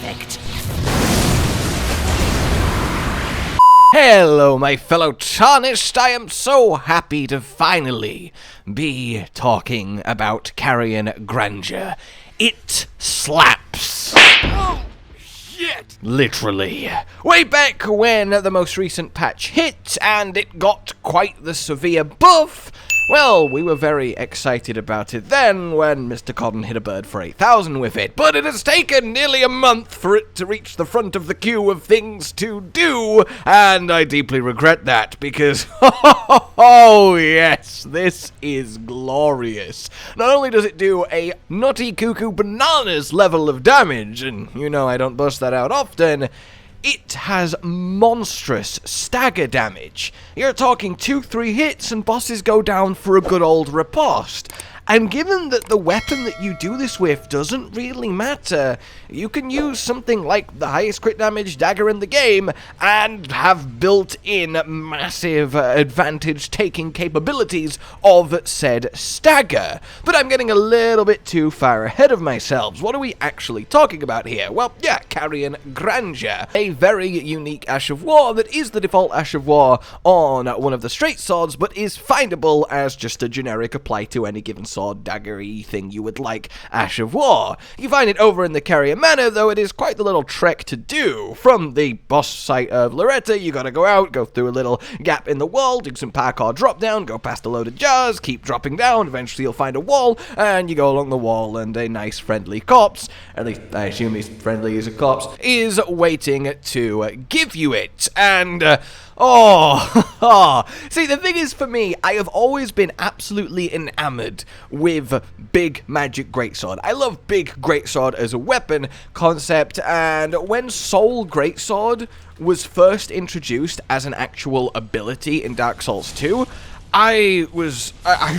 effect. Hello, my fellow Tarnished. I am so happy to finally be talking about Carian Grandeur. It slaps. Oh, shit! Literally. Way back when the most recent patch hit and it got quite the severe buff, well, we were very excited about it then when Mr. Codden hit a bird for 8,000 with it, but it has taken nearly a month for it to reach the front of the queue of things to do, and I deeply regret that because, oh yes, this is glorious. Not only does it do a nutty cuckoo bananas level of damage, and you know I don't bust that out often, it has monstrous stagger damage. You're talking 2-3 hits and bosses go down for a good old riposte. And given that the weapon that you do this with doesn't really matter, you can use something like the highest crit damage dagger in the game and have built-in massive advantage-taking capabilities of said stagger. But I'm getting a little bit too far ahead of myself. What are we actually talking about here? Well, yeah, Carian Grandeur. A very unique Ash of War that is the default Ash of War on one of the straight swords, but is findable as just a generic apply to any given sword daggery thing you would like Ash of War. You find it over in the Carian Manor, though it is quite the little trek to do. From the boss site of Loretta, you gotta go out, go through a little gap in the wall, do some parkour drop down, go past a load of jars, keep dropping down, eventually you'll find a wall, and you go along the wall and a nice friendly corpse, at least I assume he's friendly as a corpse, is waiting to give you it. And see, the thing is, for me, I have always been absolutely enamored with big magic greatsword. I love big greatsword as a weapon concept, and when Soul Greatsword was first introduced as an actual ability in Dark Souls 2, I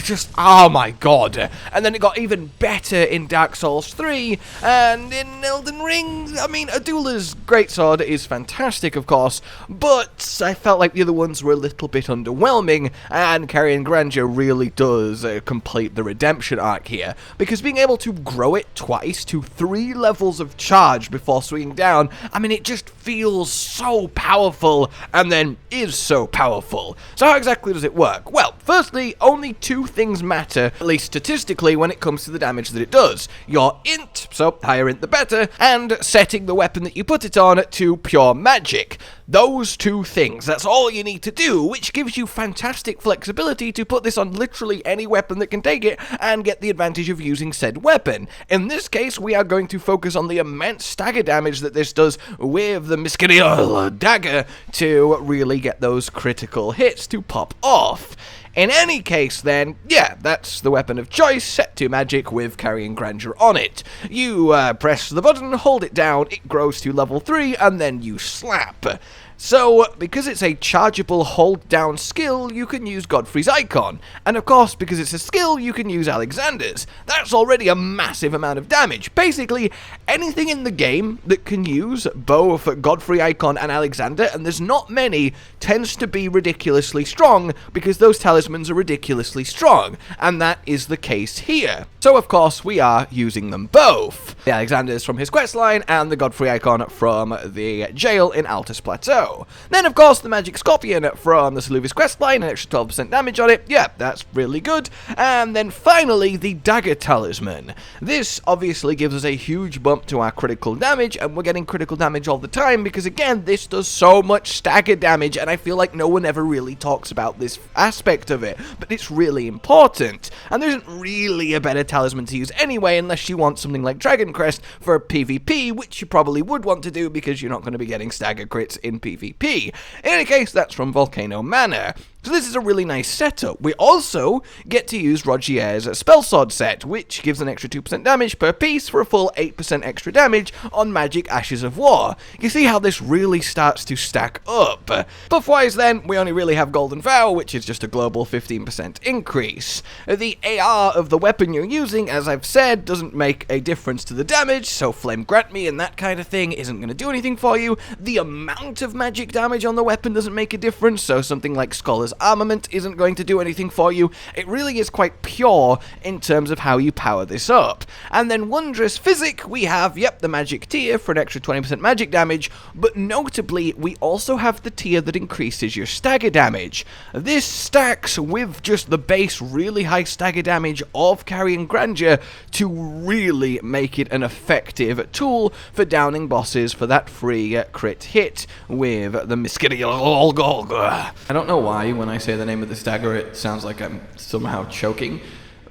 just, oh my god. And then it got even better in Dark Souls 3, and in Elden Ring, I mean, a dueler's greatsword is fantastic, of course, but I felt like the other ones were a little bit underwhelming, and Carian Grandeur really does complete the redemption arc here, because being able to grow it twice to 3 levels of charge before swinging down, I mean, it just feels so powerful, and then is so powerful. So how exactly does it work? Well, firstly, only 2 things matter, at least statistically, when it comes to the damage that it does. Your int, so higher int the better, and setting the weapon that you put it on to pure magic. Those 2 things, that's all you need to do, which gives you fantastic flexibility to put this on literally any weapon that can take it and get the advantage of using said weapon. In this case, we are going to focus on the immense stagger damage that this does with the Miskinial dagger to really get those critical hits to pop off. In any case then, yeah, that's the weapon of choice, set to magic with Carian Grandeur on it. You press the button, hold it down, it grows to level 3, and then you slap. So, because it's a chargeable hold-down skill, you can use Godfrey's Icon. And of course, because it's a skill, you can use Alexander's. That's already a massive amount of damage. Basically, anything in the game that can use both Godfrey Icon and Alexander, and there's not many, tends to be ridiculously strong, because those talismans are ridiculously strong. And that is the case here. So, of course, we are using them both. The Alexander's from his questline, and the Godfrey Icon from the jail in Altus Plateau. Then, of course, the Magic Scorpion from the Saluvis questline, an extra 12% damage on it. Yeah, that's really good. And then finally, the Dagger Talisman. This obviously gives us a huge bump to our critical damage, and we're getting critical damage all the time because, again, this does so much stagger damage, and I feel like no one ever really talks about this aspect of it, but it's really important. And there isn't really a better talisman to use anyway, unless you want something like Dragon Crest for PvP, which you probably would want to do because you're not going to be getting stagger crits in PvP. In any case, that's from Volcano Manor. So this is a really nice setup. We also get to use Rogier's Spellsword set, which gives an extra 2% damage per piece for a full 8% extra damage on Magic Ashes of War. You see how this really starts to stack up. Buff-wise then, we only really have Golden Vow, which is just a global 15% increase. The AR of the weapon you're using, as I've said, doesn't make a difference to the damage, so Flame Grant Me and that kind of thing isn't going to do anything for you. The amount of magic damage on the weapon doesn't make a difference, so something like Scholar's armament isn't going to do anything for you. It really is quite pure in terms of how you power this up. And then Wondrous Physic, we have, yep, the magic tier for an extra 20% magic damage, but notably, we also have the tier that increases your stagger damage. This stacks with just the base really high stagger damage of Carian Grandeur to really make it an effective tool for downing bosses for that free crit hit with the Miskitty. I don't know why when I say the name of the stagger it sounds like I'm somehow choking,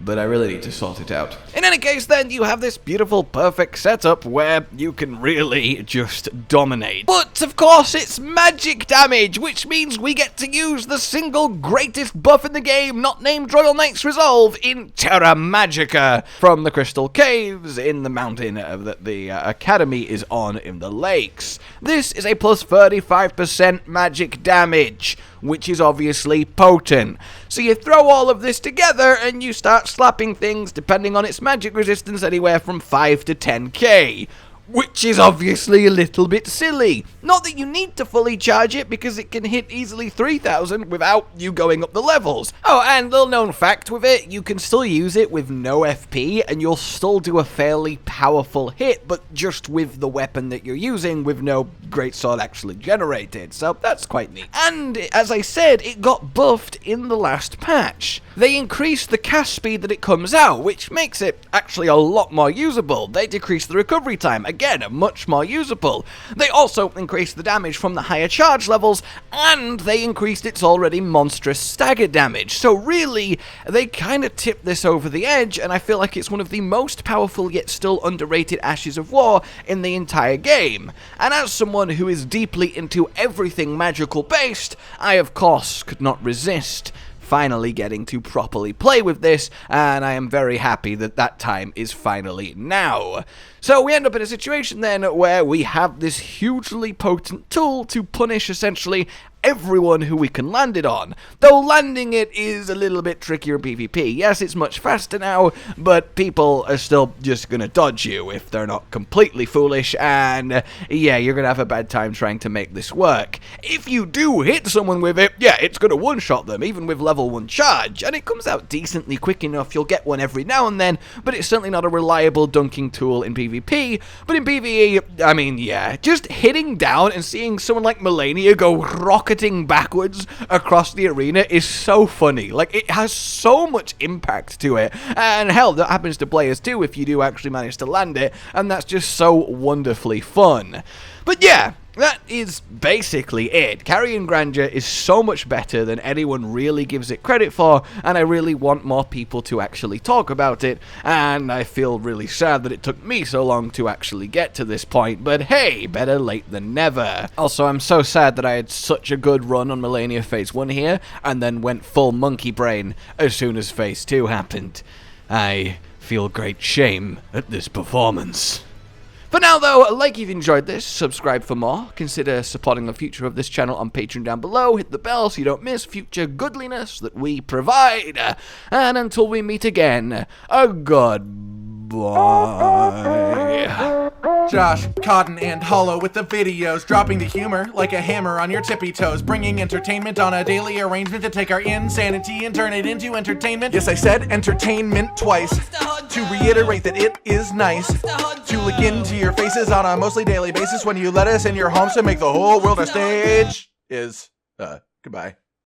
but I really need to sort it out. In any case, then, you have this beautiful, perfect setup where you can really just dominate. But, of course, it's magic damage, which means we get to use the single greatest buff in the game, not named Royal Knight's Resolve, in Terra Magica, from the Crystal Caves in the mountain that the Academy is on in the lakes. This is a plus 35% magic damage, which is obviously potent. So you throw all of this together and you start slapping things, depending on its magic resistance, anywhere from 5 to 10k. Which is obviously a little bit silly. Not that you need to fully charge it, because it can hit easily 3,000 without you going up the levels. Oh, and little known fact with it, you can still use it with no FP, and you'll still do a fairly powerful hit, but just with the weapon that you're using, with no greatsword actually generated, so that's quite neat. And, as I said, it got buffed in the last patch. They increased the cast speed that it comes out, which makes it actually a lot more usable. They decreased the recovery time, again, much more usable. They also increased the damage from the higher charge levels, and they increased its already monstrous stagger damage. So really, they kind of tipped this over the edge, and I feel like it's one of the most powerful yet still underrated Ashes of War in the entire game. And as someone who is deeply into everything magical based, I of course could not resist finally getting to properly play with this, and I am very happy that that time is finally now. So we end up in a situation then where we have this hugely potent tool to punish essentially everyone who we can land it on, though landing it is a little bit trickier in PvP. Yes, it's much faster now, but people are still just gonna dodge you if they're not completely foolish, and yeah, you're gonna have a bad time trying to make this work. If you do hit someone with it, yeah, it's gonna one-shot them, even with level 1 charge, and it comes out decently quick enough. You'll get one every now and then, but it's certainly not a reliable dunking tool in PvP. But in PvE, I mean, yeah, just hitting down and seeing someone like Melania go rocketing backwards across the arena is so funny. Like, it has so much impact to it, and hell, that happens to players too if you do actually manage to land it, and that's just so wonderfully fun. But yeah, that is basically it. Carian Grandeur is so much better than anyone really gives it credit for, and I really want more people to actually talk about it, and I feel really sad that it took me so long to actually get to this point, but hey, better late than never. Also, I'm so sad that I had such a good run on Melania Phase 1 here, and then went full monkey brain as soon as Phase 2 happened. I feel great shame at this performance. For now though, like you've enjoyed this, subscribe for more, consider supporting the future of this channel on Patreon down below, hit the bell so you don't miss future goodliness that we provide, and until we meet again, a goodbye. Josh, Cotton, and Hollow with the videos, dropping the humor like a hammer on your tippy toes, bringing entertainment on a daily arrangement to take our insanity and turn it into entertainment. Yes, I said entertainment twice, to reiterate that it is nice to look into your faces on a mostly daily basis when you let us in your homes to make the whole world a stage. Goodbye.